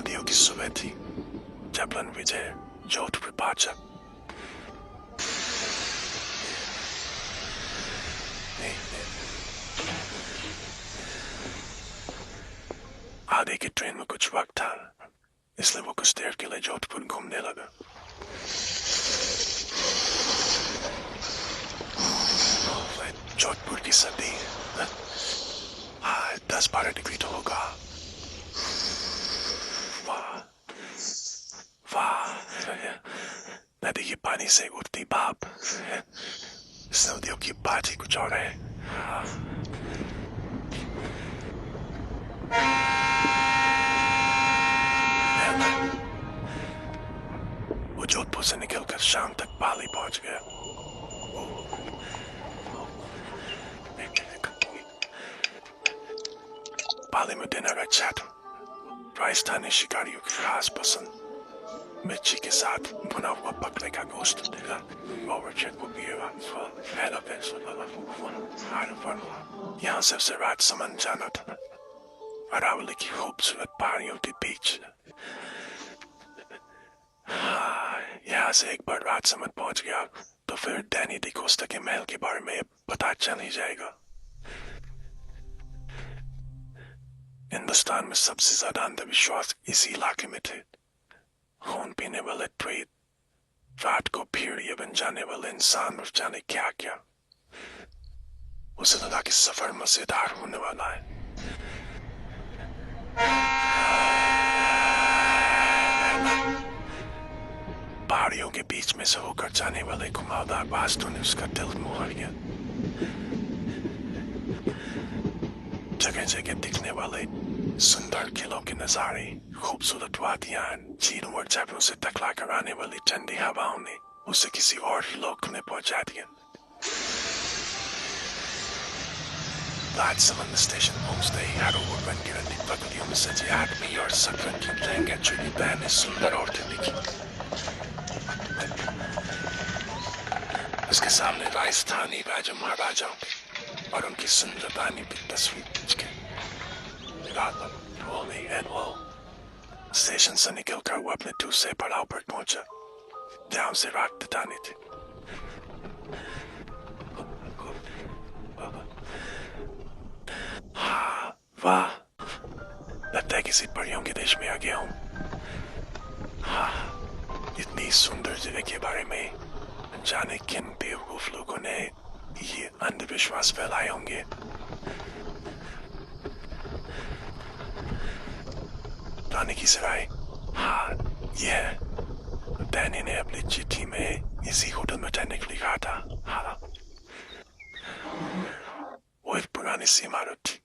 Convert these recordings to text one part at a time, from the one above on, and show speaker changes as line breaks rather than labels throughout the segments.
सर्दियों की सुबह थी जब रणविजय जोधपुर पहुंचा। आगे की ट्रेन में कुछ वक्त था, इसलिए वो कुछ देर के लिए जोधपुर घूमने लगा। जोधपुर की सर्दी 10-12 डिग्री तो होगा। वाह वाह, नदी के पानी से उठती भाप सर्दियों की बात ही कुछ और है। वो जोधपुर से निकलकर शाम तक पाली पहुंच गया। पाली में डिनर अच्छा था। राजस्थानी शिकारियों की खास पसंद मिर्ची के साथ भुना हुआ बकरे का गोश्त। यहाँ से राजसमंद जाना था, अरावली की खूबसूरत पहाड़ियों के बीच। यहाँ से एक बार राजसमंद पहुंच गया तो फिर डैनी डी कोस्टा के महल के बारे में पता चल ही जाएगा। हिंदुस्तान में सबसे ज्यादा अंधविश्वास इसी इलाके में थे। खून पीने वाले प्रेत, रात को भेड़िए बन जाने वाले इंसान और जाने क्या क्या। उसे लगा कि सफर मजेदार होने वाला है। पहाड़ियों के बीच में से होकर जाने वाले घुमावदार रास्तों ने उसका दिल मोह लिया। जगह जगह दिखने वाले सुंदर किलों के नजारे, खूबसूरत वादियां, झीलों और जबलों से टकरा कर आने वाली ठंडी हवाओं ने उसे किसी और ही लोक में पहुंचा दिया। राजसमंद स्टेशन पहुंचते ही हर ओर रंग-बिरंगी पगड़ियों में सजे आदमी और सफर की लहंगा चुनी पहने सुंदर औरतें दिखी। उसके सामने राजस्थानी राजा महाराजाओं और उनकी सुंदरतानी की तस्वीर खींच के स्टेशन से निकलकर वो अपने दूसरे पड़ाव पर पहुंचा, जहां से रात बितानी थी। हाँ, वाह, लगता है किसी परियों के देश में आ गया हूँ। हाँ, इतनी सुंदर जगह के बारे में जाने किन बेवकूफ लोगों ने ये अंधविश्वास फैलाए होंगे। रानी की सराय, हाँ, यह डैनी ने अपनी चिट्ठी में इसी होटल में ठहरने के लिए लिखा था। हाँ, वो एक पुरानी सी इमारत थी।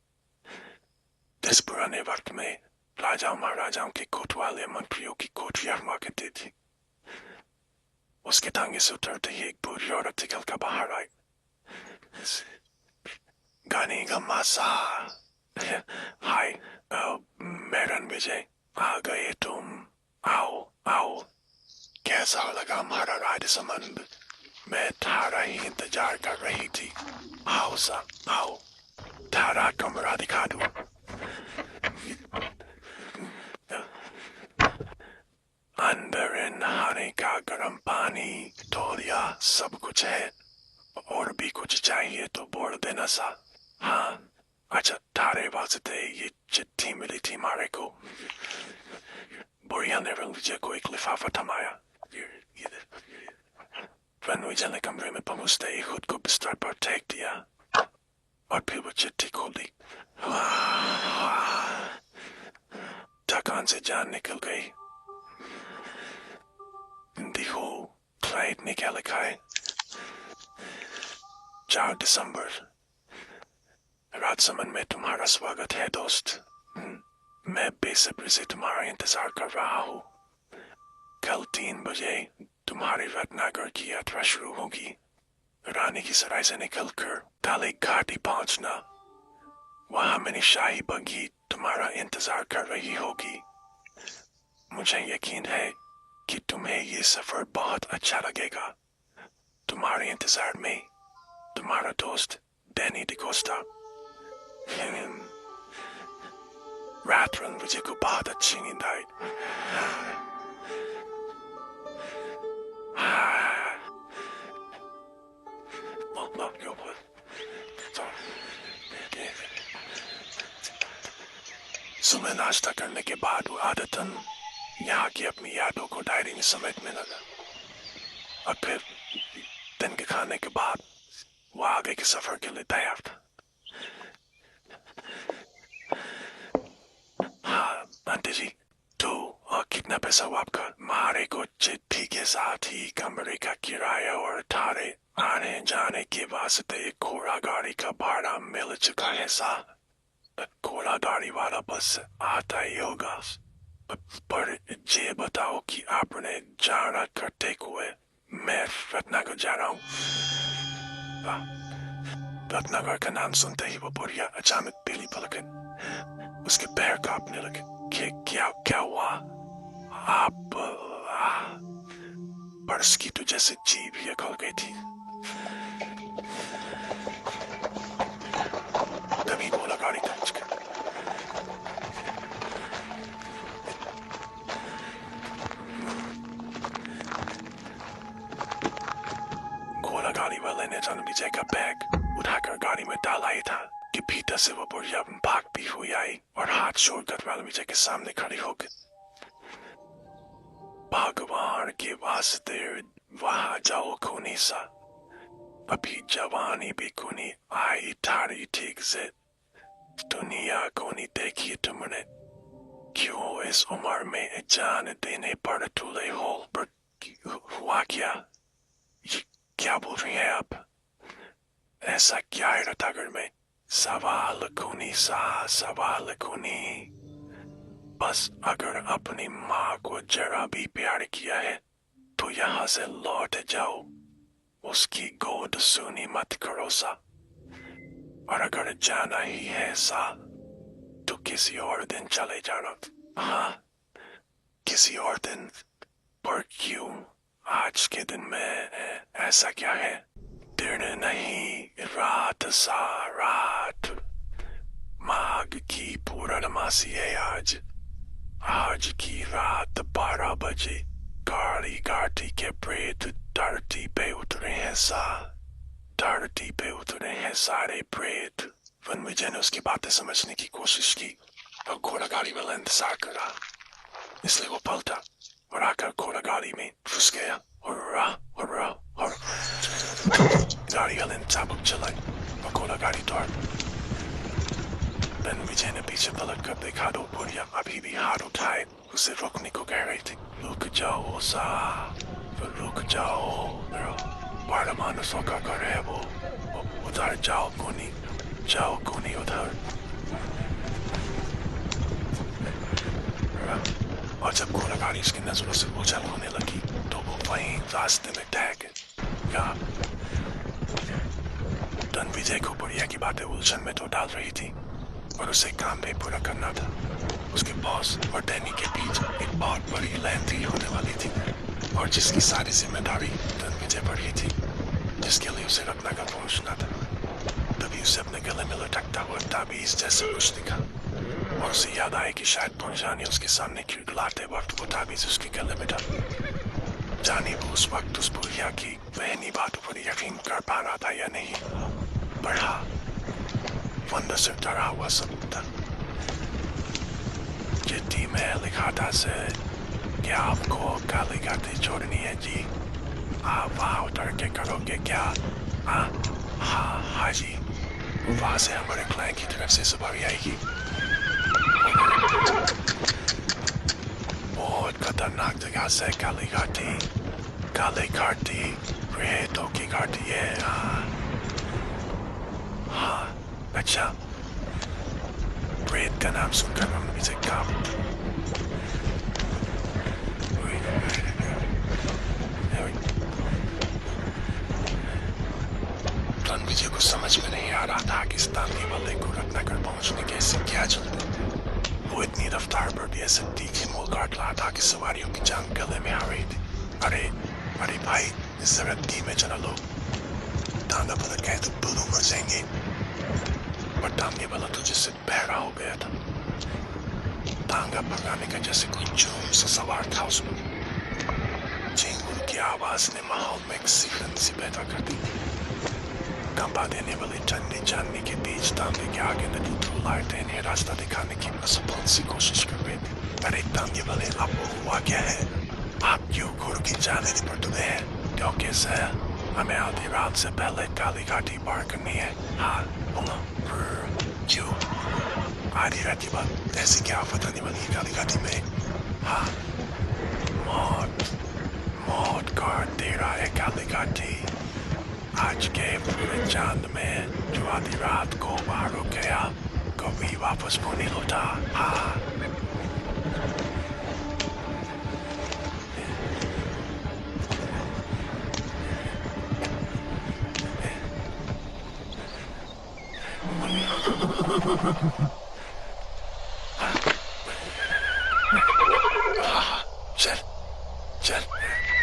इस पुराने वक्त में राजाओं महाराजाओं के कोतवाल मंत्रियों की कोठरियां हुआ करती थी। उसके टांगे से उतरते ही एक बूढ़ी औरत निकल कर बाहर आई। गाने का मासा, हाय, मैं रणविजय, आ गए तुम, आओ आओ। कैसा लगा हमारा राजसमंद? मैं थारा ही इंतजार कर रही थी। आओ सा, आओ, थारा कमरा दिखा दूं। अंदर नहाने का गर्म पानी, तौलिया, सब कुछ है। और भी कुछ चाहिए तो बोल देना सा। हाँ, अच्छा, थारे वास्ते ये चिट्ठी मिली थी मारे को। बुढ़िया ने रणविजय को एक लिफाफा थमाया। रणविजय ने कमरे में पहुंचते ही खुद को बिस्तर पर फेंक दिया और फिर वो चिट्ठी खोल दी। थकान से जान निकल गई। देखो, फ्लाइट ने क्या लिखा है? 4 दिसंबर, राजसमंद में तुम्हारा स्वागत है दोस्त। मैं बेसब्री से तुम्हारा इंतजार कर रहा हूँ। कल 3 बजे तुम्हारी रत्नागर की यात्रा शुरू होगी। रानी की सराय से निकलकर काली घाटी पहुंचना। वहां मैंने शाही बग्घी तुम्हारा इंतजार कर रही होगी। मुझे यकीन है कि तुम्हें ये सफर बहुत अच्छा लगेगा। तुम्हारे इंतजार में तुम्हारा दोस्त डैनी डी कोस्टा। रात रन विजय को बहुत अच्छी नींद आई। सुबह नाश्ता करने के बाद वो आदतन यहाँ की अपनी यादों को डायरी में समेटने लगा और फिर दिन के खाने के बाद वो आगे के सफर के लिए तैयार था। हाँ आंटी जी, तो कितना पैसा हुआ आपका? मारे को चिट्ठी के साथ ही कमरे का किराया और थारे आने जाने के वास्ते घोड़ा गाड़ी का भाड़ा मिल चुका है साहब। घोड़ा गाड़ी वाला बस आता ही होगा, पर ये बताओ कि आपने जाना करते हुए मैं रत्नागर जा रहा हूँ। रत्नागर का नाम सुनते ही वो बुढ़िया अचानक पीली पलक उसके पैर कांपने लगे। क्या हुआ? आप पर्स की तो जैसे जीभ ही खुल गई थी। तभी बोला गाड़ी थम गई। घोड़ा गाड़ी वाले ने विजय का बैग उठाकर गाड़ी में डाला ही था कि भीतर से वो बुढ़िया भाग भी हुई आई और हाथ छोड़कर विजय के सामने खड़ी हो गई। भगवान के वास्ते वहां जाओ खूनी सा, अभी जवानी भी खूनी आई थारी ठीक से। दुनिया को नहीं देखी तुमने, क्यों इस उम्र में जान देने पर तुले होल पर हुआ क्या? ये क्या बोल रही हैं आप? ऐसा क्या है रत्नागर में? सवाल खूनी सा, सवाल खूनी। बस अगर अपनी माँ को जरा भी प्यार किया है तो यहाँ से लौट जाओ, उसकी गोद सुनी मत करो सा। और अगर जाना ही है सा तो किसी और दिन चले जाना। हाँ, किसी और दिन। पर क्यों? आज के दिन में ऐसा क्या है? दिन नहीं, रात सा, रात। माघ की पूर्णमासी है आज। आज की रात 12 बजे काली घाटी के प्रेत धरती पे उतरे हैं सा। धरती पे उतरे हैं सारे प्रेत। वनविजय ने उसकी बातें समझने की कोशिश की और घोड़ा गाड़ी वाला इंतजार करा, इसलिए वो पलटा और आकर घोड़ा गाड़ी में घुस गया। गाड़ी वाले ने चाबुक चलाई और घोड़ा गाड़ी दौड़। वनविजय ने पीछे पलट कर देखा तो बुढ़िया अभी भी हाथ उठाए उसे रोकने को कह रही थी। रुक जाओ सा, रुक जाओ, बड़ा मानुसों का घर है वो उधर जाओ कोनी उधर। और जब घोड़ा गाड़ी उसकी नजरों से ओझल होने लगी तो वो वहीं रास्ते में ठहर गया। वनविजय को बुढ़िया की बातें उलझन में तो डाल रही थी और उसे काम भी पूरा करना था। उसके बॉस और डैनी के बीच एक बहुत बड़ी लैंथी होने वाली थी और जिसकी सारी जिम्मेदारी वनविजय पर ही थी, जिसके लिए उसे रत्नागर पहुंचना था। तभी उसे अपने गले में लटकता हुआ ताबीज जैसा कुछ दिखा और उसे याद आया कि शायद जानी उसके सामने खिड़खिड़ाते वक्त वो ताबीज उसके गले में था। जानी वो उस वक्त उस बुढ़िया की बहनी बातों पर यकीन कर पा रहा था या नहीं, पर हाँ, वंदर से डरा हुआ सबूत था। चिट्ठी में लिखा था से क्या आपको काली घाटी छोड़नी है जी? आप वहाँ उतर के करोगे क्या? हाँ जी, वहाँ से हमारे क्लाइंट की तरफ से सवारी आएगी। बहुत खतरनाक जगह से काली घाटी प्रेतों की घाटी है। हाँ, अच्छा। प्रेत का नाम सुनकर हम इसे काम विजय को समझ में नहीं आ रहा था कि स्थानीय वाले को रत्नागर पहुंचने कैसे क्या चलते। वो इतनी रफ्तार पर भी ऐसे तीखे मोड़ काट रहा था कि सवारियों की जान गले में आ रही थी। अरे भाई, जरा धीमे चला लो, टांगा पलट गए तो दोनों मर जाएंगे। पर टांगे वाला तो जिससे बहरा हो गया था। तांगा भगाने का जैसे कोई जुर्म से सवार था उसमें। चेंगुर की आवाज ने माहौल में एक सिहरन सी पैदा कर दी। कंपा देने वाले चन्नी चांदनी के बीच तांगे के आगे नदी तो लाइटें इन्हें रास्ता दिखाने की असफल सी कोशिश कर रही थी। अरे तांगे वाले, आपको हुआ क्या है? आप क्यों गुरु की जाने पर तुले हैं? क्योंकि सर, हमें आधी रात से पहले काली घाटी पार करनी है। हाँ, बोलो, क्यों? आधी रात के बाद ऐसी क्या आफत आने वाली है काली घाटी में? हाँ, मौत काट दे रहा है काली घाटी। आज के पूरे चांद में जो आधी रात को बाहर हो गया, कभी वापस को नहीं लौटा। हाँ, चल चल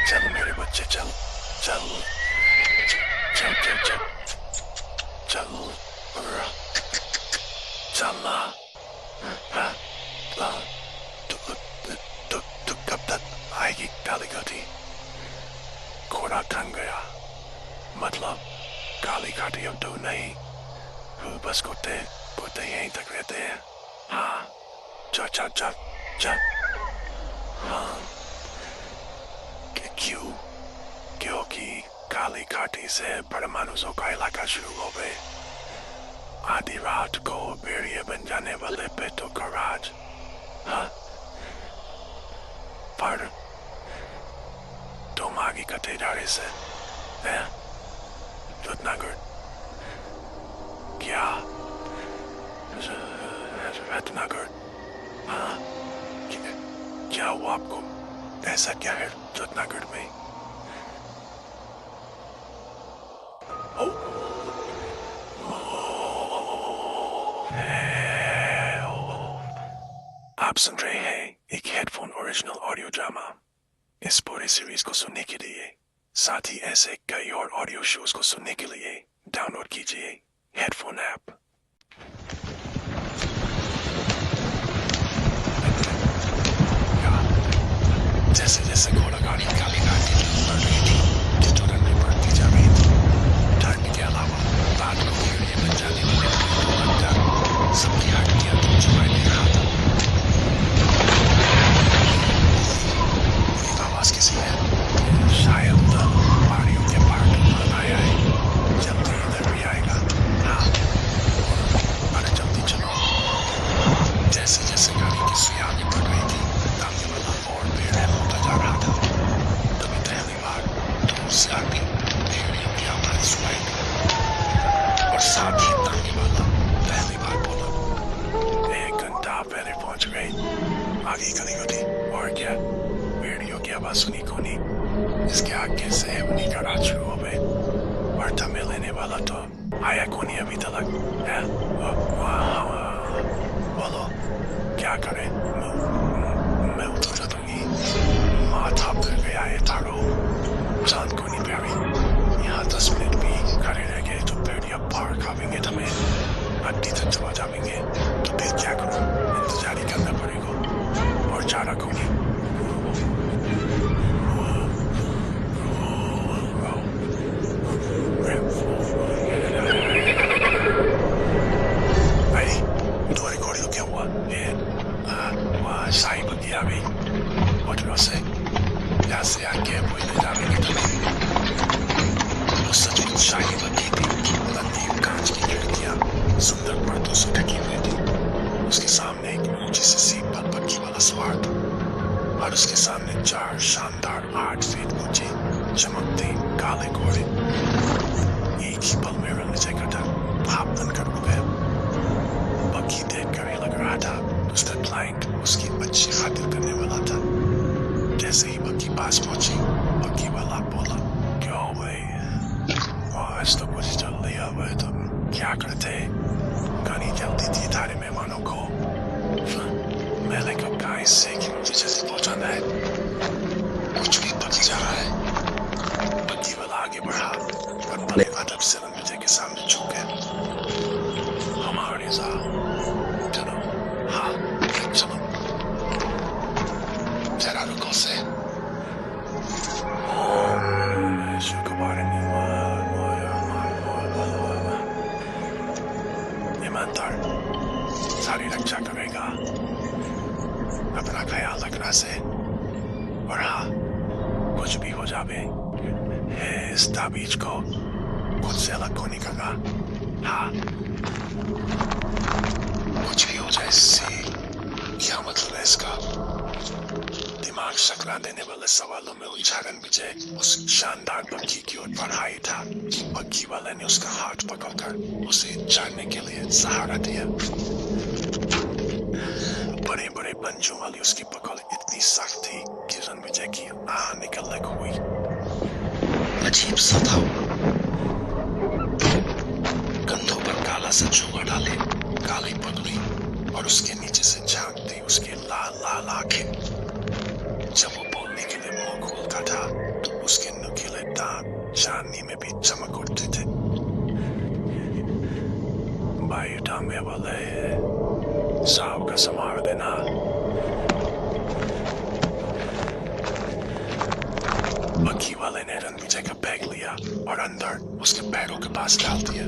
चल मेरे बच्चे, चल चल चल चल चल चल चलना। तू कब तक आएगी काली घाटी? घोड़ा थम गया। मतलब काली घाटी अब तो नहीं, बस कुत्ते कुत्ते यहीं तक रहते हैं। हाँ, चल चल चल चल। हाँ, क्यों? क्योंकि काली घाटी से परमाणुओं का इलाका शुरू हो गए। आधी रात को भेड़िए बन जाने वाले पेटों का राज। हाँ, पर तुम आगे कटे जा रहे से हैं? रत्नागर क्या? रत्नागर? हाँ, क्या हुआ आपको? ऐसा क्या है रत्नागर में? आप सुन रहे हैं एक हेडफोन ओरिजिनल ऑडियो ड्रामा। इस पूरे सीरीज को सुनने के लिए, साथ ही ऐसे कई और ऑडियो शोज को सुनने के लिए डाउनलोड कीजिए हेडफोन ऐप। जैसे जैसे घोड़ा गाड़ी काली घाटी की बढ़ रही थी, ठिठुरन में बढ़ती जा रही थी। ठंड के अलावा रात को भेड़िए बन जाने वाले सबकी हड्डियां चुराई दे रहा था। आवाज किसी है? शायद पहाड़ियों के पार तूफान आया है, जल्दी इधर भी आएगा। हाँ, अरे जल्दी चलो। जैसे जैसे गाड़ी की सुई आगे बढ़ रही थी, सामने वाला और भेड़िया होता जा रहा था। तभी पहली बार दूर से आती भेड़ियों की आवाज सुनाई दी और साथ ही तांगे वाला पहली बार बोला, 1 घंटा पहले पहुंच गई। आगे गली गली और क्या? भेड़ियों की आवाज सुनी कोनी। इसके आगे से उन्हीं का राज शुरू हो गए। वार्ता में लेने वाला तो आया कोनी अभी तक है। बोलो क्या करें? मैं उतर जाऊंगी। माथा फिर गया है तारो, चांद को नहीं प्यारी। यहाँ 10 मिनट भी खड़े रह गए तो भेड़िया पार खावेंगे, तुम्हें हड्डी तक चबा जाएंगे। तो फिर क्या करूं? इंतजार ही करना पड़ेगा और चारा को नहीं। Sai bagiami, what do I say? Ya se anche poi le dame che तुम्हें वो सचमुच शाही बगी थी। लंबी कांच की खिड़कियां सुंदर पर्दों से ढकी हुई थी। उसके सामने एक ऊंची सी सीट पर बग्गी वाला सवार था और उसके सामने 4 शानदार 8 फीट ऊंचे चमकते काले घोड़े। एक ही पल में रंग जगह भाप बनकर उड़ गया। बग्गी देखकर ही लग रहा था उसका क्लाइंट उसकी अच्छी खातिर करने वाला था। जैसे ही बग्गी पास पहुंची, बग्गी वाला बोला, क्यों भाई, आज तो कुछ चल लिया भाई, तुम क्या करते? गाड़ी जल्दी थी थारे मेहमानों को। मैंने कब कहा इससे कि मुझे जल्दी पहुंचाना है? कुछ भी बग्गी जा रहा है। बग्गी वाला आगे बढ़ा और बड़े अदब से रंगीजे के सामने झुक गया। हमारे साथ चलो, हाँ चलो। से ईमानदार सारी रक्षा करेगा, अपना ख्याल रखना से। और हाँ, कुछ भी हो जावे, इस ताबीज को खुद से अलग होने का। हाँ, कुछ भी हो जाए इससे क्या मतलब है इसका? दिमाग सकरा देने वाले सवालों में उलझाकर विजय उस शानदार पक्षी की ओर बढ़ाई था कि पक्षी वाले ने उसका हाथ पकड़कर उसे चढ़ने के लिए सहारा दिया। बड़े बड़े पंजों वाली उसकी पकड़ इतनी सख्त थी कि रणविजय की आह निकलने को हुई। अजीब सा था, कंधों पर काला सा चोगा डाले, काली पगड़ी और उसके नीचे से झांकती उसकी लाल लाल आंखें। जब वो बोलने के लिए मुंह खोलता था तो उसके नुकीले दांत चांदनी में भी चमक उठते थे। वायु थामे वाले साव का संभाल देना। पक्षी वाले ने रणविजय का बैग लिया और अंदर उसके पैरों के पास डाल दिया।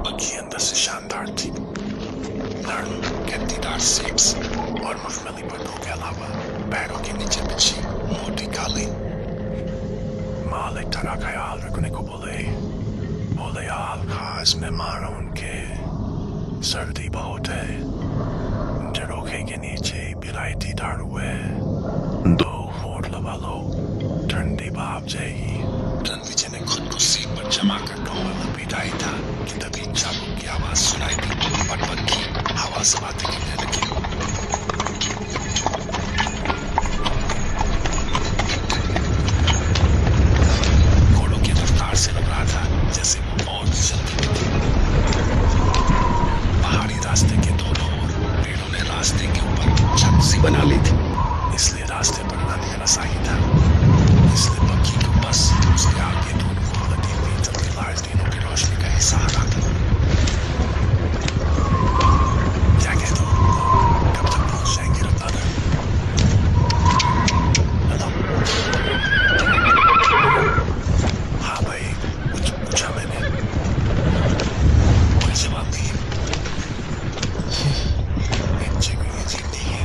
पक्षी अंदर से शानदार थी, नर्म गद्दीदार सेक्स और मखमली पर्दों के अलावा पैरों के नीचे बिछी मोटी काली। मालिक तरह ख्याल रखने को बोले हाल खास मेहमानों के सर्दी बहुत है। झरोखे के नीचे बिलायती दारू है, दो होठ लगा लो, ठंडी भाप जाएगी। रणविजय ने खुद को सीट पर जमा कर कंबल बिठाई था कि तभी चाबुक की आवाज सुनाई दी और पक्षी हवा से बातें करने लगी। घोड़ों की रफ्तार से लग रहा था जैसे वो और भी जल्दी थी। पहाड़ी रास्ते के दोनों ओर पेड़ों ने रास्ते के ऊपर छत सी बना ली थी, इसलिए रास्ते पर अंधेरा सही था। इसलिए पक्षी को बस उसके आगे दोनों को लगी हुई जल्दी लालटेनों की रोशनी का ही सहारा था। क्या कहते हो? कब तक पहुंच जाएंगे रत्नाकर? हेलो? हाँ भाई, कुछ पूछा मैंने, कोई जवाब नहीं। इच्छे को ये जीत नहीं है,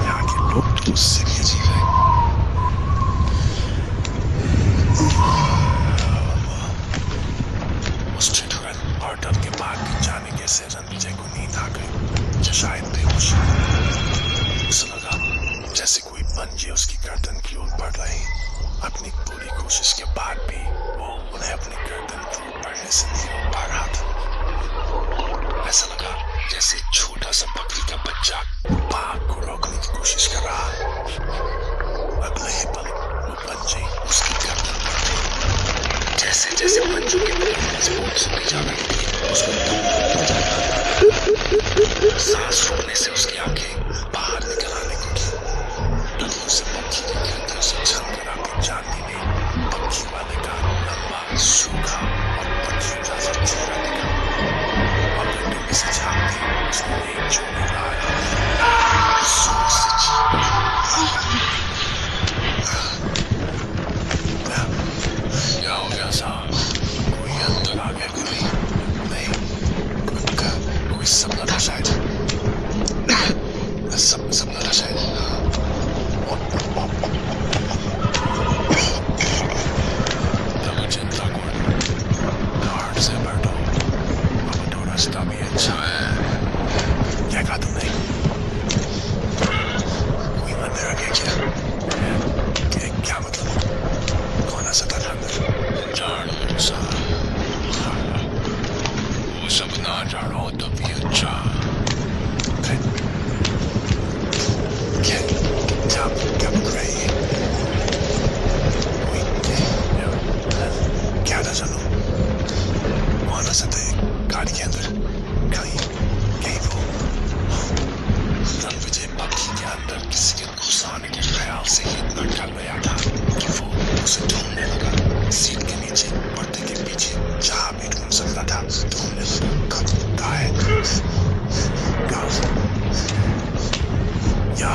यहाँ के लोग तो उससे भी अजीब है। उस ठिठुरन और डर के बाद भी जाने कैसे रणविजय को नींद आ गई, जो शायद बेहोश। उसे लगा जैसे कोई पंजे उसकी गर्दन की ओर बढ़ रहे। अपनी पूरी कोशिश के बाद भी वो उन्हें अपनी गर्दन की ओर बढ़ने से नहीं रोक पा रहा था। ऐसा लगा जैसे छोटा सा बकरी का बच्चा बाघ को रोकने की कोशिश कर रहा है। अगले ही पल वो पंजे उसकी गर्दन पर थे। जैसे जैसे पंजों की पकड़ मजबूत होती जा रही थी, उसको दम घुटता जा रहा। सांस रोकने से उसकी आंखें बाहर निकल आने लगी। तभी उसे पक्षी की गिरती उसे छलकर आती चांदनी में पक्षी वाले का लंबा सूखा और पक्षी जैसा चेहरा दिखा। और गड्ढों में से झांकती उसने एक चोटी लाया, जोर से क्या हो गया साहब? कोई अंदर आ गया? कोई नहीं, कोई सपना था शायद। सपना था शायद। तब चिंता करो, गार्ड से बैठो, अब तो रास्ता भी अच्छा है। क्या कहा तुमने? कोई अंदर आ गया क्या? क्या मतलब? कौन आ सकता था अंदर? जानो साहब, वो सब ना जानो तो भी अच्छा। क्या बक रही है? क्या था चलो? वहां आ सकता है गाड़ी के अंदर, कहीं वो रणविजय पक्षी के अंदर किसी के घुस आने के ख्याल से ही इतना डर गया था कि वो उसे ढूंढने लगा। सीट के नीचे, पर्दे के पीछे, जहां भी ढूंढ सकता था ढूंढने लगा। कहाँ है? या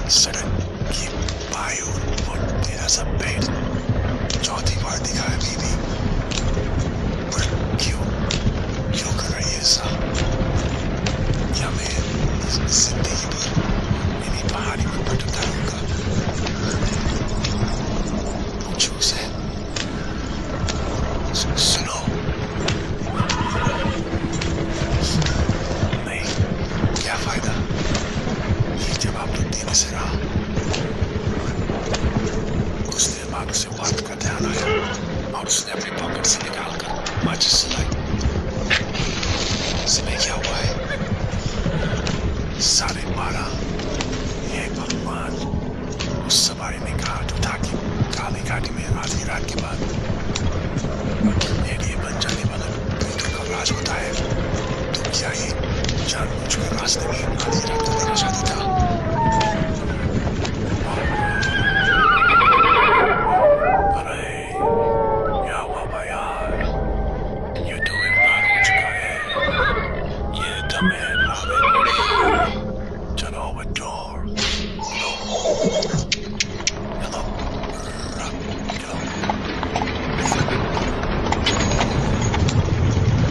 सड़क की वायु और तेरा सब पेट चौथी बार दिखा है बीबी। पर क्यों क्यों कर रही है ऐसा? क्या मैं जिंदगी भर इन्हीं पहाड़ी में भटकता रहूंगा? पूछो उसे। सुनो, नहीं, क्या फायदा? ये जवाब तो देने से रहा। कुछ देर बाद उसे बात का ध्यान आया और उसने अपनी पॉकेट से निकालकर माचिस जलाई। समय क्या हुआ है? 12:30। ये भगवान, उस सवारी ने कहा तो था कि काली घाटी में आधी रात के बाद एरिया बन जाने वाला कीटों का राज होता है। तो क्या ये जानबूझकर रास्ते में आधी रात को देना चाहता था? अरे क्या हुआ भाई यार? ये तो इनकार हो चुका है। ये तुम्हें लावे पड़ी। चलो बच्चों, लो, चलो, चलो।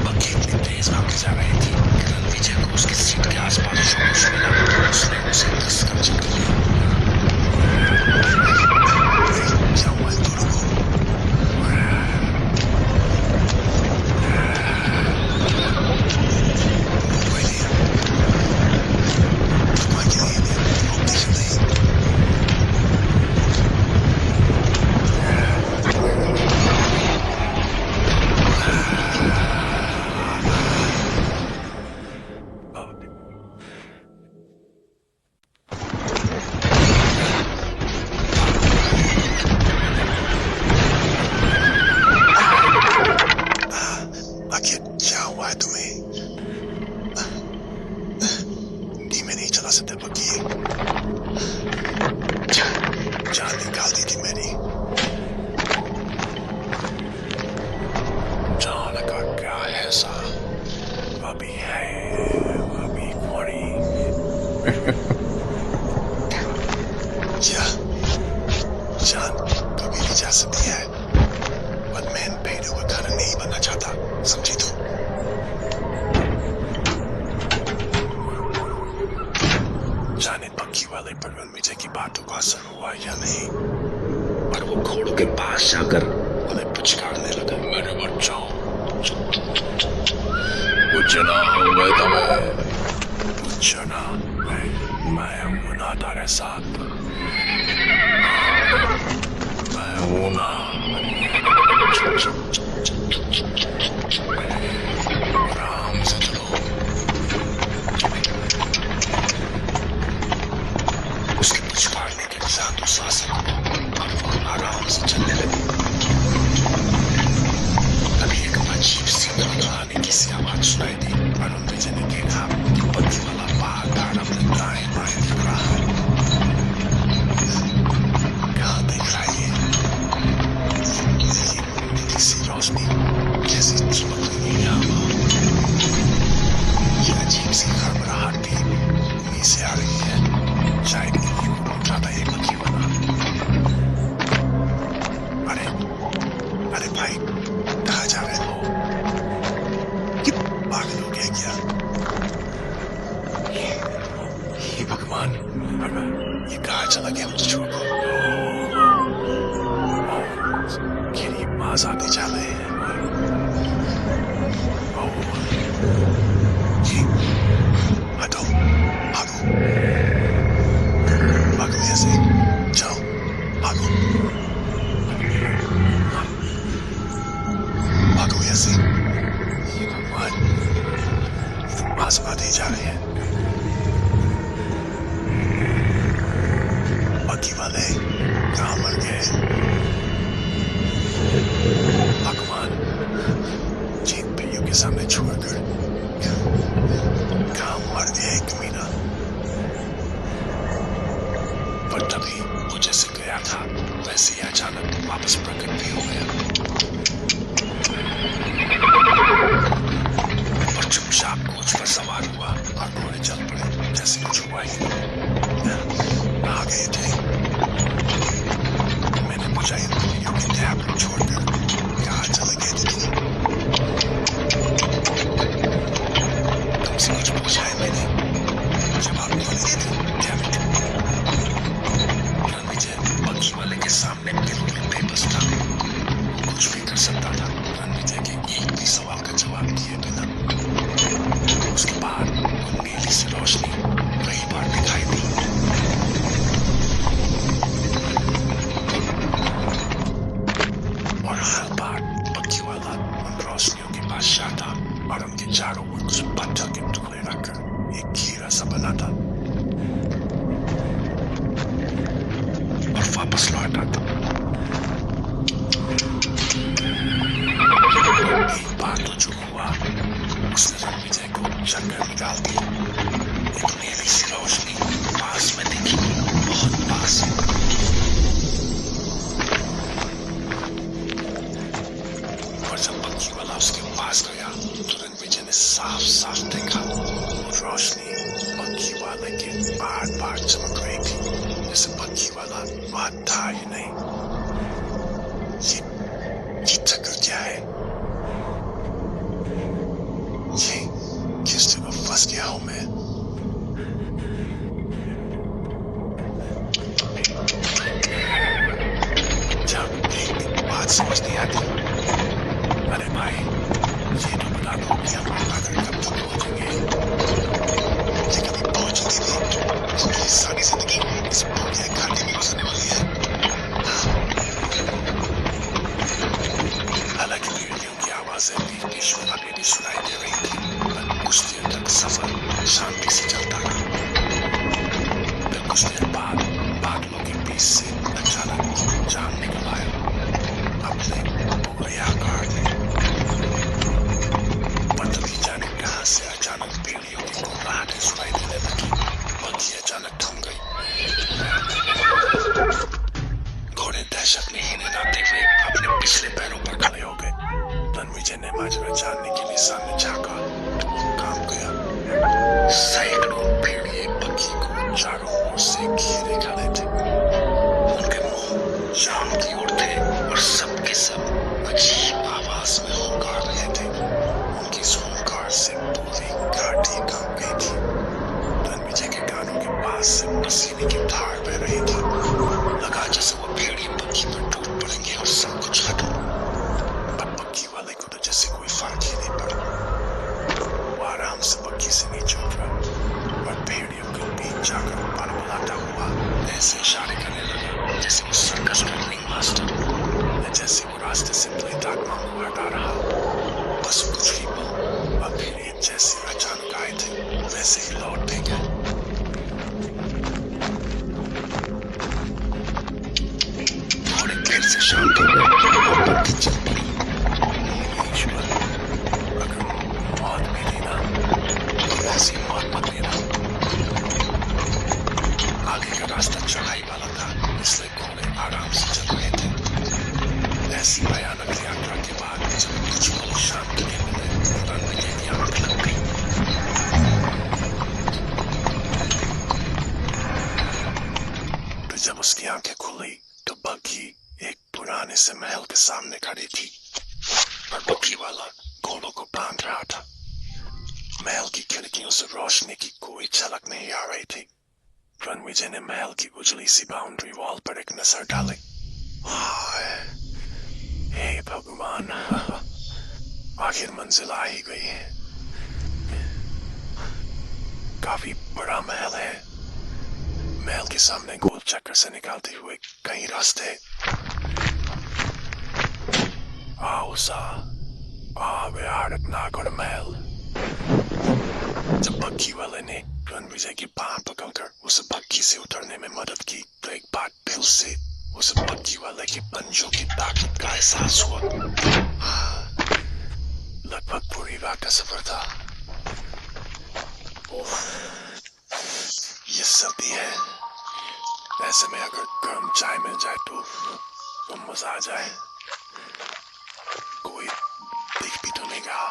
बग्गी इतनी तेज भागती जा रही थी कि रणविजय को उसकी सीट के आसपास शोर मिला। उसने उसे कसकर जकड़ लिया। क्या हुआ इन दोनों को? कोई नहीं, भगवान के लिए रोकते क्यों नहीं? आखिर क्या हुआ है तुम्हें? धीमे नहीं चला सकते बग्गी। जान निकाल दी थी मेरी। जान का क्या है सा? अभी है, अभी कोरी। क्या जान कभी भी जा सकती है? पर मैं भेड़ों का खाना नहीं बनना चाहता, समझी तू? जाने बग्गी वाले पर रणविजय की बातों का असर हुआ या नहीं, पर वो घोड़ों के पास जाकर उन्हें पुचकारने लगा। मेरे बच्चों, कुछ ना हुए तुम्हें, कुछ ना। मैं हूं ना तेरे साथ, मैं हूं ना। आराम से चलो। उसके पुचकारने के साथ उस शासक अब वो आराम से चलने लगे। तभी एक अजीब सी कहानी की सी आवाज सुनाई दी। रणविजय ने देखा कि बग्गी वाला बार-बार अपने दाएं बाएं देख रहा है। कहाँ देख रहा है ये? सी रोशनी कैसी चमक रही है यहाँ? ये अजीब सी घबराहट भी उन्हीं से आ रही है। शायद इन्हीं को ढूंढ रहा था ये बग्गी वाला। अरे भाई, कहाँ जा रहे हो? कि पागल हो गया क्या? ये भगवान, ये कहाँ चला गया मुझे छोड़कर? आजादी जा रहे हैं। हटो, भागो, भागो यहाँ से, जाओ, भागो, भागो यहाँ से। भगवान, आजादी जा रहे हैं। बग्गी वाले कहाँ मर गए? भगवान, जीत भैया के सामने छोड़कर काम मर गया एक कमीना। पर तभी वो जैसे गया था वैसे ही अचानक वापस प्रकट भी हो गया और चुपचाप कोच पर सवार हुआ और घोड़े चल पड़े जैसे कुछ हुआ ही नहीं। वापस लौटा। एक बार तो जो हुआ, उसने रणविजय को चक्कर में डाल दिया। एक नीली सी रोशनी पास में दिखी, बहुत पास। और जब पक्षी वाला उसके पास गया तो रणविजय ने साफ साफ देखा वो रोशनी पक्षी वाले के बार बार चमक रही थी, जैसे पक्षी वाला वहां था ही नहीं। ये चक्कर क्या है? ये किस जगह फंस गया हूं मैं? जब एक बात समझ नहीं आती, अरे भाई ये तो बता दो कि हम आकर कब तक पहुंचेंगे? ये कभी पहुंचेंगे भी? इसकी सारी जिंदगी इस पूरी घाटी में गुजरने वाली है। हालांकि भेड़ियों की आवाजें बीच बीच में अभी भी सुनाई दे रही थी, पर कुछ देर तक सफर शांति से चलता रहा। फिर कुछ देर बाद बादलों के बीच से अचानक चांद निकल आया अपने पूरे आकार में। पर तभी जाने कहां से अचानक भेड़ियों की गुर्राहटें सुनाई देने लगी। बग्घी अचानक थम गई। घोड़े दहशत में हीने नाते हुए अपने पिछले पैरों पर खड़े हो गए। रणविजय ने माजरा जानने के लिए सामने झांका तो वो काम गया। सैकड़ों भेड़िए बग्घी को चारों ओर से घेरे खड़े थे। उनके मुंह शाम की ओर थे और सबके सब अजीब आवाज में हुंकार रहे थे। उनकी इस हुंकार से पूरी घाटी कांप गई थी। रणविजय के कानों के पास से पसीने की धार बह रही थी। लगा जैसे वो भेड़िए बग्घी पर टूट पड़ेंगे और सब कुछ खत्म। पर बग्घी वाले को तो जैसे कोई फर्क ही नहीं पड़ा। वो आराम से बग्घी से नीचे उतरा और भेड़ियों के बीच जाकर बड़बड़ाता हुआ ऐसे इशारे करने लगा जैसे वो सर्कस का रिंग मास्टर। जैसे वो रास्ते से प्रेतात्मा को हटा रहा। बस कुछ ही पल अब भेड़िए जैसे अचानक आए थे वैसे ही लौट भी गए। घोड़े फिर से शांत हो गए। चल पड़ी। ईश्वर, अगर मौत मिली ना तो ऐसी मौत मत लेना। आगे का रास्ता चढ़ाई वाला था, इसलिए घोड़े आराम से चल रहे थे। ऐसी भयानक यात्रा के बाद जब कुछ पल शांति के मिले तो रणविजय की आंख लग गई। तो जब उसकी आंखें खुली तो बग्घी एक पुराने से महल के सामने खड़ी थी और बग्घी वाला घोड़ों को बांध रहा था। महल की खिड़कियों से रोशनी की कोई झलक नहीं आ रही थी। रणविजय ने महल की उजली सी बाउंड्री वॉल पर एक नजर डाली। हे भगवान, आखिर मंजिल आ ही गई है। काफी बड़ा महल है। महल के सामने गोल चक्कर से निकालते हुए कई रास्ते। we are at Nagor महल। जब बग्घी वाले ने रणविजय की बांह पकड़कर उसे बग्घी से उतरने में मदद की तो एक बार फिर से उसे बग्घी वाले की पंजों की ताकत का एहसास हुआ। लगभग पूरी रात का सफर था। ये सर्दी है, ऐसे में अगर गर्म चाय मिल जाए तो मजा आ जाए। कोई दिख भी तो नहीं रहा।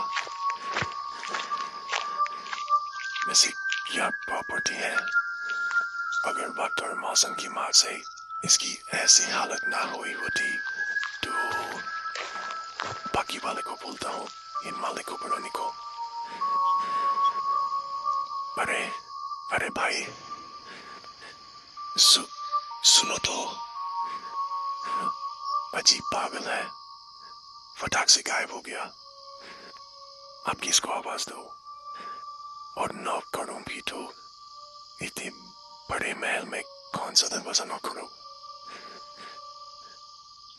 वैसे क्या प्रॉपर्टी है? अगर वक्त और मौसम की मार से इसकी ऐसी हालत ना हुई होती तो बाकी वाले को बोलता हूँ, इन मालिक को बड़ोनी को। अरे भाई, सुनो तो। अजीब पागल है, फटाक से गायब हो गया। आप किसको आवाज दो और नॉक करूं भी तो इतने बड़े महल में कौन सा दरवाजा नॉक करूं?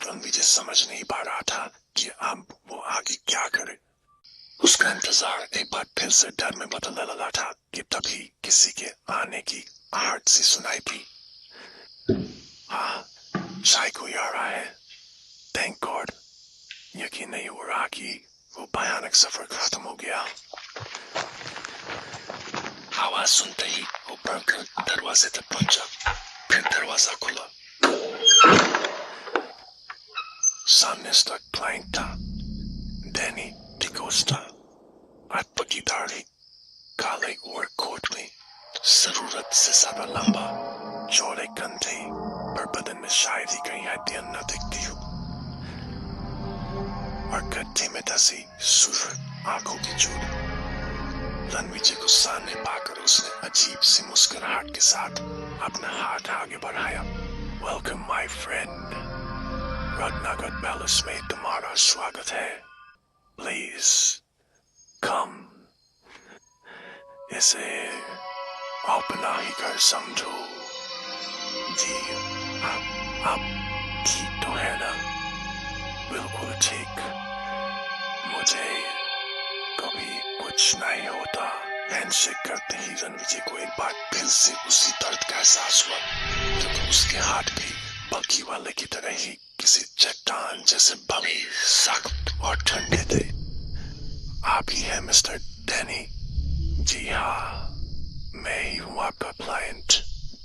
रणविजय समझ नहीं पा रहा था कि अब वो आगे क्या करे। उसका इंतजार एक बार फिर से डर में बदलने लगा था कि तभी किसी के आने की आहट सी सुनाई दी। हाँ, चाय कोई आ रहा है। Thank God. यकीन नहीं हो रहा कि वो भयानक सफर खत्म हो गया। आवाज सुनते ही वो बढ़कर दरवाजे तक पहुंचा। फिर दरवाजा खुला। सामने स्टक क्लाइंट था, डैनी डिकोस्टा। अटपटी दाढ़ी, काले वर्क कोट में, जरूरत से ज्यादा लंबा, चौड़े कंधे, पर बदन में शायद ही कहीं हड्डियां न दिखती हो, और गड्ढे में धसी सूरत आंखों की चोट। रणविजय को सामने पाकर उसने अजीब सी मुस्कुराहट के साथ अपना हाथ आगे बढ़ाया। Welcome my friend, Ratnakar palace में तुम्हारा स्वागत है। Please come. इसे अपना ही घर समझो। जी आप ठीक तो है ना? बिल्कुल ठीक। मुझे कभी कुछ नहीं होता। हैंडशेक करते ही रणविजय को एक बार फिर से उसी दर्द का एहसास हुआ, जब उसके हाथ भी बल्कि वाले की तरह ही किसी चट्टान जैसे बड़े, सख्त और ठंडे थे। आप ही हैं मिस्टर डैनी? जी हाँ, मैं ही हूँ आपका क्लाइंट,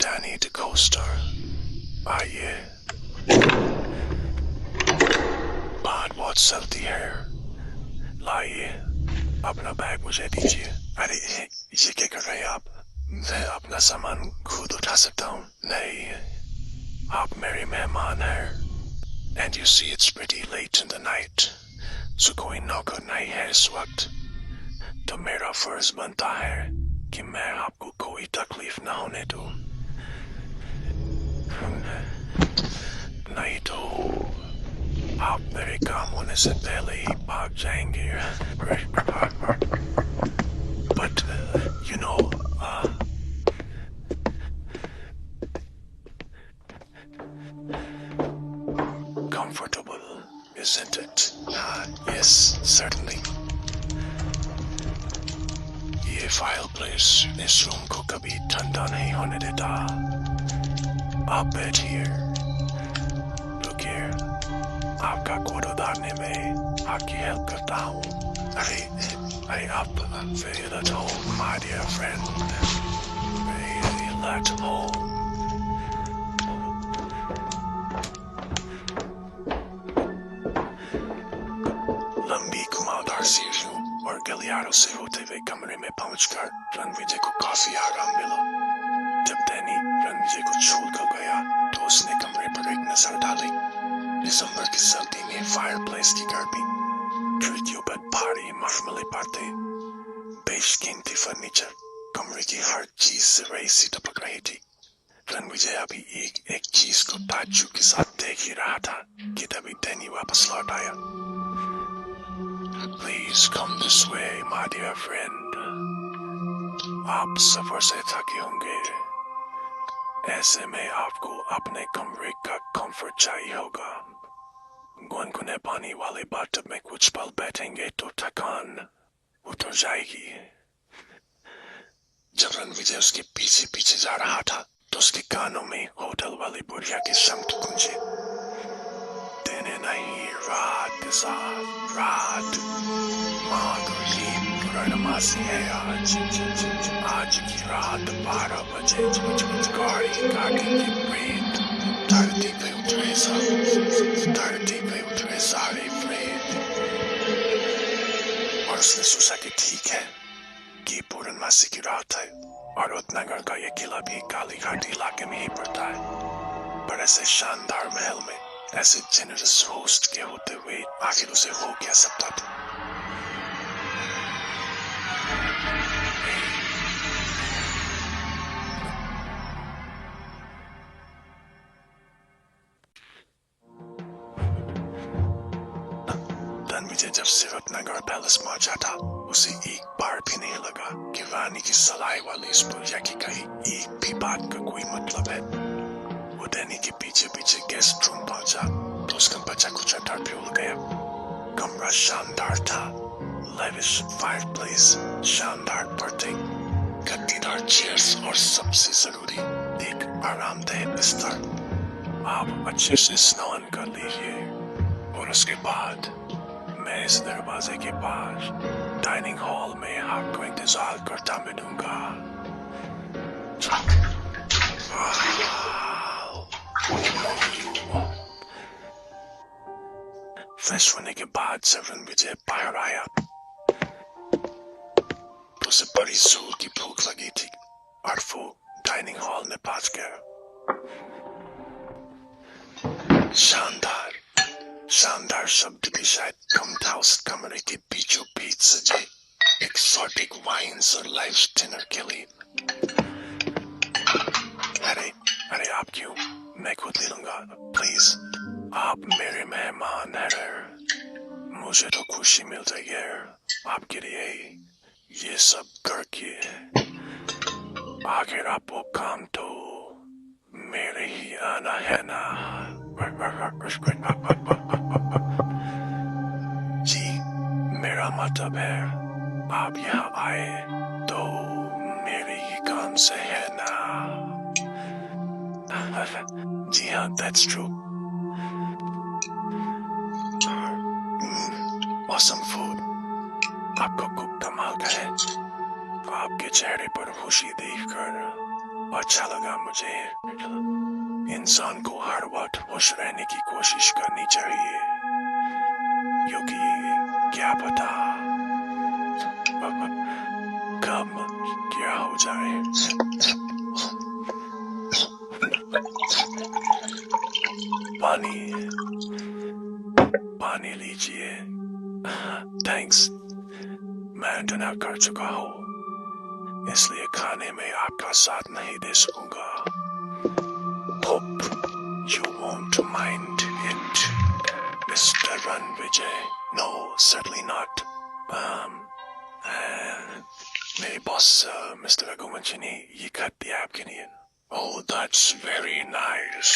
डैनी डिकोस्टा। आइए। बात बहुत सर्दी है, लाइए अपना बैग मुझे दीजिए। अरे ये क्या कर रहे हैं आप? मैं अपना सामान खुद उठा सकता हूँ। नहीं, आप मेरे मेहमान हैं। And you see it's pretty late in the night, so कोई नौकर नहीं है इस वक्त, तो मेरा फर्ज बनता है कि मैं आपको कोई तकलीफ ना होने दूं। नहीं तो आप मेरे काम होने से पहले ही भाग जाएंगे। But you know, comfortable, isn't it? Yes, certainly. ये फाइल प्लेस इस रूम को कभी ठंडा नहीं होने देता। आप बैठिए। रुकिए, आपका कोट उतारने में आपकी हेल्प करता हूँ। अरे आप feel at home, my dear friend. Feel at home. लंबी घुमावदार सीढ़ियों और गलियारों से होते हुए कमरे में पहुंचकर रणविजय को काफी आराम मिला। जब डैनी रणविजय को छोड़कर गया तो उसने कमरे पर एक नजर डाली। दिसंबर की सर्दी में फायरप्लेस की गर्मी, खिड़कियों पर भारी मखमली पर्दे, बेशकीमती फर्नीचर, कमरे की हर चीज से रेसी टपक रही थी। रणविजय अभी एक चीज को ताज्जुब के साथ देख ही रहा था कि तभी डैनी वापस लौट आया। Please come this way, my dear friend. आप सफर से थके होंगे। ऐसे में आपको अपने कमरे का कंफर्ट चाहिए होगा। गुनगुने पानी वाले बाथटब में कुछ पल बैठेंगे तो थकान उतर जाएगी। जब रणविजय उसके पीछे पीछे जा रहा था तो उसके कानों में होटल वाली बुढ़िया के शब्द गूंजे। दिन नहीं रात साथ रात, माँ गरीब पूर्णमासी है आज की रात 12 बजे गाड़ी काटेंगे प्रेत, धरती पे उतरे सारे प्रेत। और उसने सोचा कि ठीक है कि पूर्णमासी की रात है और रत्नाकर का ये किला भी काली घाटी इलाके में ही पड़ता है। पर ऐसे शानदार महल में ऐसे जेनरस होस्ट के होते हुए आखिर उसे हो क्या सकता था? रणविजय जब से रत्नाकर पैलेस पहुंचा था उसे एक बार भी नहीं लगा कि रानी की सलाई वाली इस बुढ़िया की कही एक भी बात का कोई मतलब है। वो डैनी के पीछे पीछे गेस्ट रूम पहुंचा तो उसका बच्चा कुछ डर पे उड़ गया। कमरा शानदार था, लेविश फायरप्लेस, शानदार पर्दे, गद्दीदार चेयर्स और सबसे जरूरी एक आरामदेह बिस्तर। आप अच्छे से स्नान कर लीजिए और उसके बाद मैं इस दरवाजे के पास डाइनिंग हॉल में आपको इंतजार करता मिलूंगा। फ्रेश होने के बाद जब रणविजय बाहर आया तो उसे बड़ी जोर की भूख लगी थी और वो डाइनिंग हॉल में पहुंच गया। शानदार शानदार शब्द भी शायद कम था उस कमरे के बीचों बीच सजे एक्सोटिक वाइन्स और लाइव डिनर के लिए। अरे अरे आप क्यों, मैं खुद ले लूंगा प्लीज, आप मेरे मेहमान हैं, मुझे तो खुशी मिल रही है आपके लिए ये सब करके। आखिर आपको काम तो मेरे ही आना है ना। जी मेरा मतलब है आप यहाँ आए तो मेरे ही काम से है ना। जी हाँ that's true। awesome food, आपका कुक कमाल का है। आपके चेहरे पर खुशी देखकर अच्छा लगा मुझे। इंसान को हर वक्त खुश रहने की कोशिश करनी चाहिए क्योंकि क्या पता कब क्या हो जाए। पानी पानी लीजिए। थैंक्स, मैं डिनर कर चुका हूँ इसलिए खाने में आपका साथ नहीं दे सकूंगा। Hope you won't mind it, Mr. Ranvijay. No, certainly not. मेरे बॉस मिस्टर रघुवंशी ने ये खत दिया आपके लिए। Oh, that's very nice.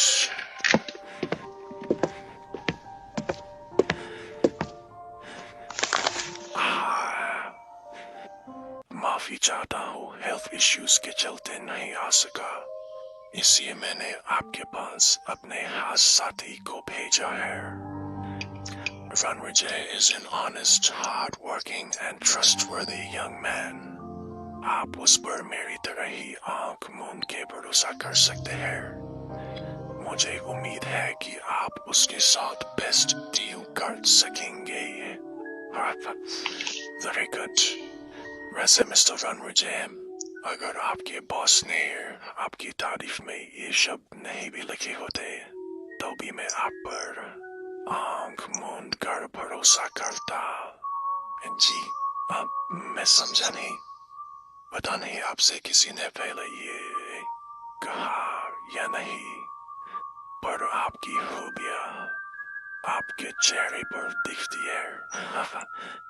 माफी चाहता हूँ, हेल्थ इश्यूज के चलते नहीं आ सका, इसलिए मैंने आपके पास अपने खास साथी को भेजा है। Ranvijay is an honest, hard-working and trustworthy young man. आप उस पर मेरी तरह ही आंख मूंद के भरोसा कर सकते हैं। मुझे उम्मीद है कि आप उसके साथ बेस्ट डील कर सकेंगे। Very good. वैसे मिस्टर Ranvijay, अगर आपके बॉस ने आपकी तारीफ में ये शब्द नहीं भी लिखे होते तो भी मैं आप पर आंख मूंद कर भरोसा करता। जी मैं समझा नहीं, पता नहीं आपसे किसी ने पहले ये कहा या नहीं, पर आपकी खूबियां आपके चेहरे पर दिखती है।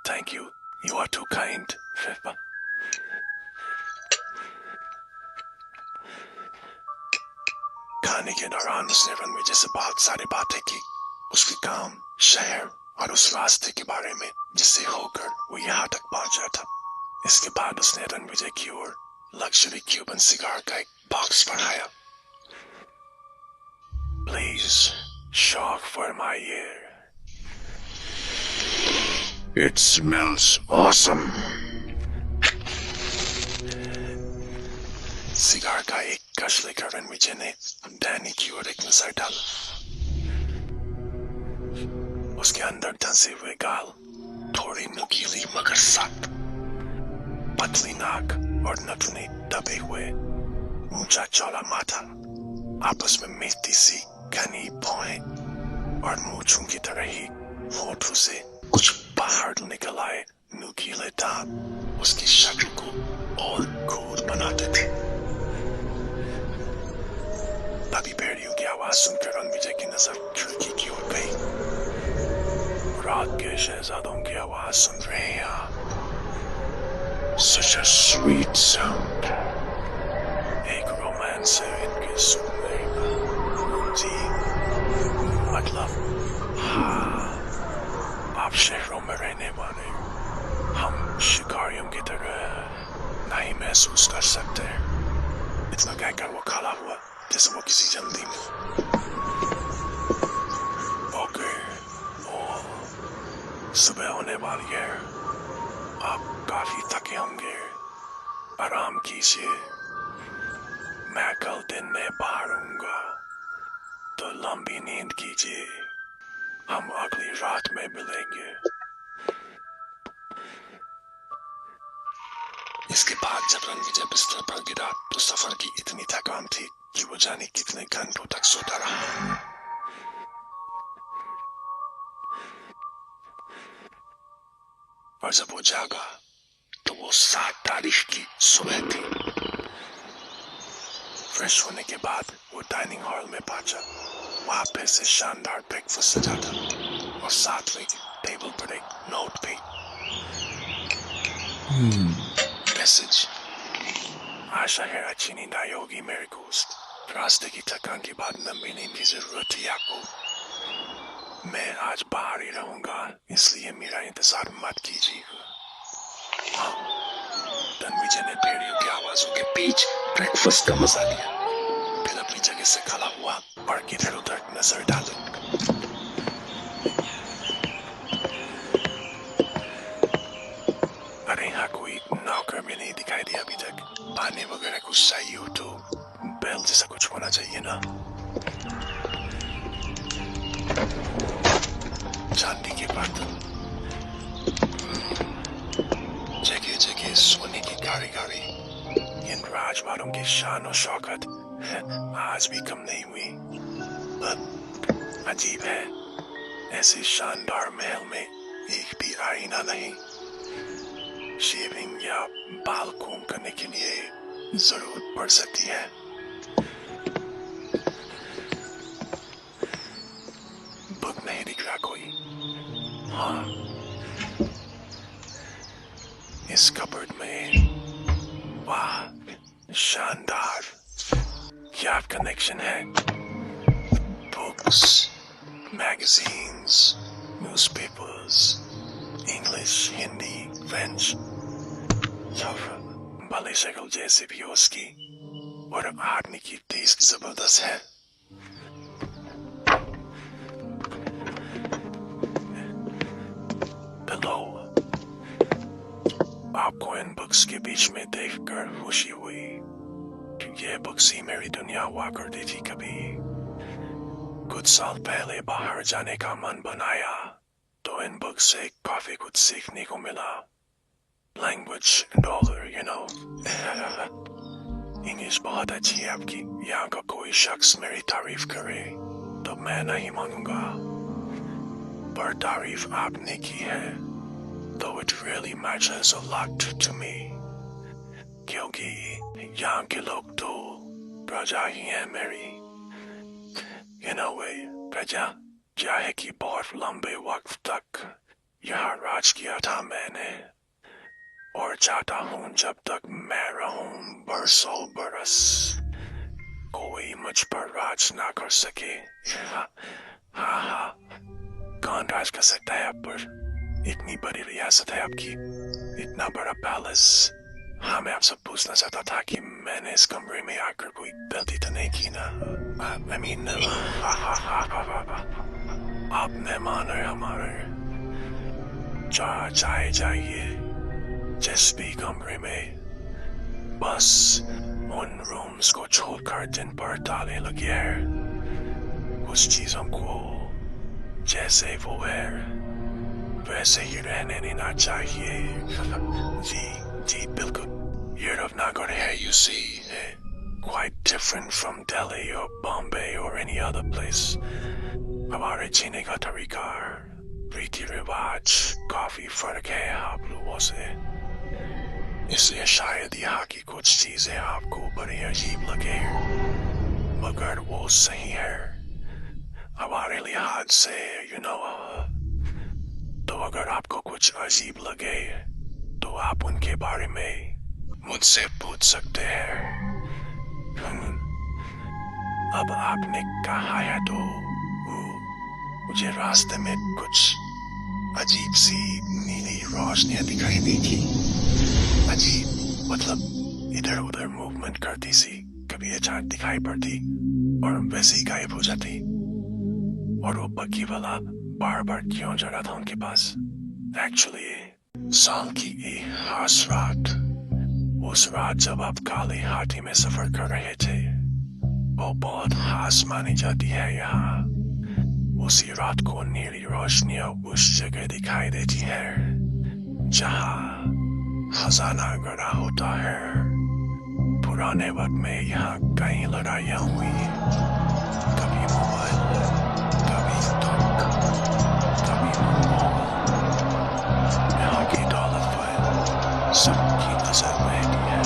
Thank you, you are too kind. खाने के दौरान उसने रणविजय से बहुत सारी बातें की, उसके काम, शहर और उस रास्ते के बारे में जिससे होकर वो यहाँ तक पहुंचा था। इसके बाद उसने रणविजय की ओर लग्जरी क्यूबन सिगार का एक बॉक्स बढ़ाया। प्लीज शॉक फरमाइए। It smells awesome. सिगार का एक कश लेकर रणविजय ने डैनी की ओर एक नजर डाला। उसके अंदर धंसे हुए गाल, थोड़ी नुकीली मगर सख्त, पतली नाक और नथुने दबे हुए, ऊंचा चौड़ा माथा, आपस में मिलती सी घनी भौहें और मूंछों की तरह ही होठों से कुछ बाहर निकल आए नुकीले दांत उसकी शक्ल को और क्रूर बनाते थे। तभी भेड़ियों की आवाज सुनकर रणविजय की नजर खिड़की की ओर गई। रात के शहजादों की आवाज सुन रहे हैं आप। Such a sweet sound. एक रोमांस है इनके सुनने का। जी मतलब हाँ, आप शहरों में रहने वाले, हम शिकारियों की तरह नहीं महसूस कर सकते। इतना कहकर वो खड़ा हुआ जैसे वो किसी जल्दी में। सुबह होने वाली है, आप काफी थके होंगे, आराम कीजिए। मैं कल दिन में बाहर हूँगा, तो लंबी नींद कीजिए। हम अगली रात में मिलेंगे। इसके बाद जब रणविजय बिस्तर पर गिरा तो सफर की इतनी थकान थी कि वो जाने कितने घंटों तक सोता रहा। और जब वो जागा तो वो 7 तारीख की सुबह थी। फ्रेश होने के बाद वो डाइनिंग हॉल में पहुंचा। वहां पे से शानदार ब्रेकफास्ट सजा था और साथ में टेबल पर एक नोट पे मैसेज। आशा है अच्छी नींद आई होगी मेरे दोस्त। रास्ते की थकान के बाद लंबी नींद की जरूरत थी आपको। मैं आज बाहर ही रहूंगा, इसलिए मेरा इंतजार मत कीजिएगा। रणविजय ने भेड़ियों की आवाजों के बीच ब्रेकफास्ट का मजा लिया, फिर अपनी जगह से खड़ा हुआ और इधर उधर नजर डाली। अरे यहाँ कोई नौकर भी नहीं दिखाई दिया अभी तक। पानी वगैरह कुछ चाहिए हो तो बेल जैसा कुछ होना चाहिए ना। चांदी के बर्तन, जगह जगह सोने की कारीगरी। इन राजवाड़ों की शान और शौकत आज भी कम नहीं हुई। पर अजीब है, ऐसे शानदार महल में एक भी आईना नहीं। शेविंग या बाल कोम करने के लिए जरूरत पड़ सकती है। बुक नहीं दिख रहा कोई। हाँ, इस कबर्ड में, वाह शानदार, क्या कनेक्शन है। Books, magazines, newspapers, English, Hindi, French, भले शक्ल जैसे भी हो उसकी, और आदमी की टेस्ट जबरदस्त है। हेलो, आपको इन बुक्स के बीच में देखकर खुशी हुई कि ये बुक्स ही मेरी दुनिया हुआ करती थी कभी। कुछ साल पहले बाहर जाने का मन बनाया तो इन बुक्स से काफी कुछ सीखने को मिला। Language and all, you know. English बहुत अच्छी है आपकी। यहाँ का कोई शख्स मेरी तारीफ करे तो मैं नहीं मानूंगा, पर तारीफ आपने की है तो it really matters a lot to me, क्योंकि यहाँ के लोग तो प्रजा ही है मेरी। In a way, प्रजा क्या है कि बहुत लंबे वक्त तक यहाँ राज किया था मैंने, और चाहता हूँ जब तक मैं रहूं बरसों बरस कोई मुझ पर राज ना कर सके। हाँ हाँ, कौन राज कर सकता है आप पर? इतनी बड़ी रियासत है आपकी, इतना बड़ा पैलेस। हाँ, मैं आपसे पूछना चाहता था कि मैंने इस कमरे में आकर कोई गलती तो नहीं की ना? I mean, आप मेहमान हैं हमारे। चाहे जाइए जिस भी कमरे में, बस उन रूम्स को छोड़कर जिन पर ताले लगे हैं, कुछ चीजों को जैसे वो है वैसे ही रहने देना चाहिए। जी बिल्कुल। You're not gonna hear, you see, quite different from Delhi or Bombay or any other place. हमारे जीने का तरीका, रीति रिवाज काफी फर्क है आप लोगों से, इसलिए शायद यहाँ की कुछ चीजें आपको बड़ी अजीब लगे, मगर वो सही है हमारे लिहाज से, you know। तो अगर आपको कुछ अजीब लगे तो आप उनके बारे में मुझसे पूछ सकते हैं। अब आपने कहा है तो मुझे रास्ते में कुछ अजीब सी नीली रोशनियां दिखाई दी थी। अजीब मतलब इधर उधर मूवमेंट करती सी, कभी अचानक दिखाई पड़ती और वैसे ही गायब हो जाती। और वो बग्गी वाला बार बार क्यों जा रहा था उनके पास? एक्चुअली साल की ये खास रात, उस रात जब आप काली हाथी में सफर कर रहे थे, वो बहुत खास मानी जाती है यहाँ। उसी रात को नीली रोशनियां उस जगह दिखाई देती है जहाँ खजाना गड़ा होता है। पुराने वक्त में यहाँ कई लड़ाइयाँ हुई, कभी मुगल, कभी तुर्क, कभी मंगोल। यहाँ की दौलत पर सबकी नजर रहती है।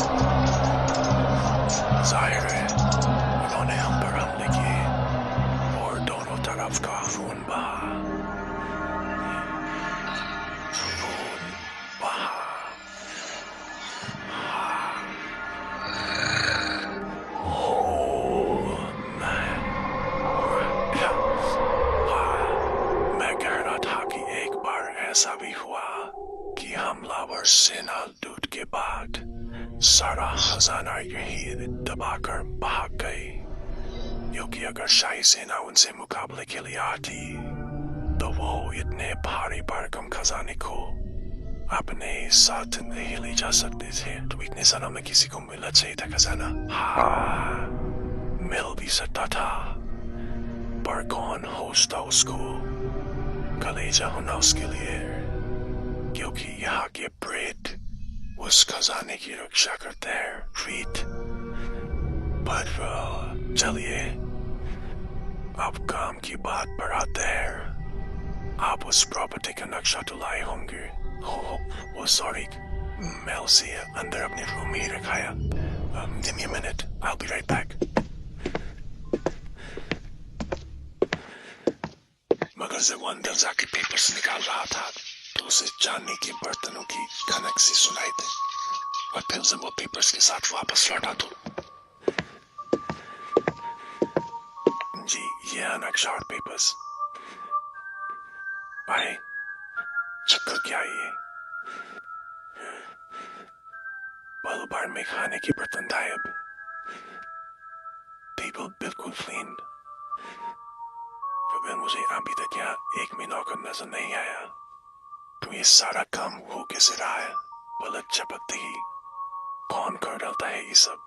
जाहिर है उन्होंने हम पर हमले किए और दोनों तरफ का खून बहा। खून बहा। मैं कह रहा था कि एक बार ऐसा भी हुआ कि हमलावर सेना लूट के बाद सारा खजाना यही दबाकर भाग गई, क्योंकि अगर शाही सेना उनसे मुकाबले के लिए आती तो वो इतने भारी भरकम खजाने को अपने साथ नहीं ले जा सकते थे। तो इतने सालों में किसी को मिलना चाहिए था खजाना। हाँ, मिल भी सकता था, पर कौन होता उसको कलेजा होना उसके लिए, क्योंकि यहाँ के प्रेत उस खजाने की रक्षा करते हैं। रीत पर चलिए अब काम की बात पर आते हैं। आप उस प्रॉपर्टी का नक्शा तो लाए होंगे। ओ सॉरी, मैं उसे अंदर अपने रूम में ही रखाया। Give me a minute, I'll be right back. मगर जब अंदर जाके पेपर्स निकाल रहा था तो उसे चांदी के बर्तनों की खनक सी सुनाई दी, और फिर जब वो पेपर्स के साथ वापस लौटा तो जी ये नक्शा और पेपर्स। भाई चक्कर क्या ये? बाल बार में खाने के बर्तन गायब, टेबल बिल्कुल क्लीन। फिर मुझे अभी तक यहाँ एक भी नौकर नजर नहीं आया। तो ये सारा काम हो कैसे रहा है? पलक झपकते ही कौन कर डालता है ये सब?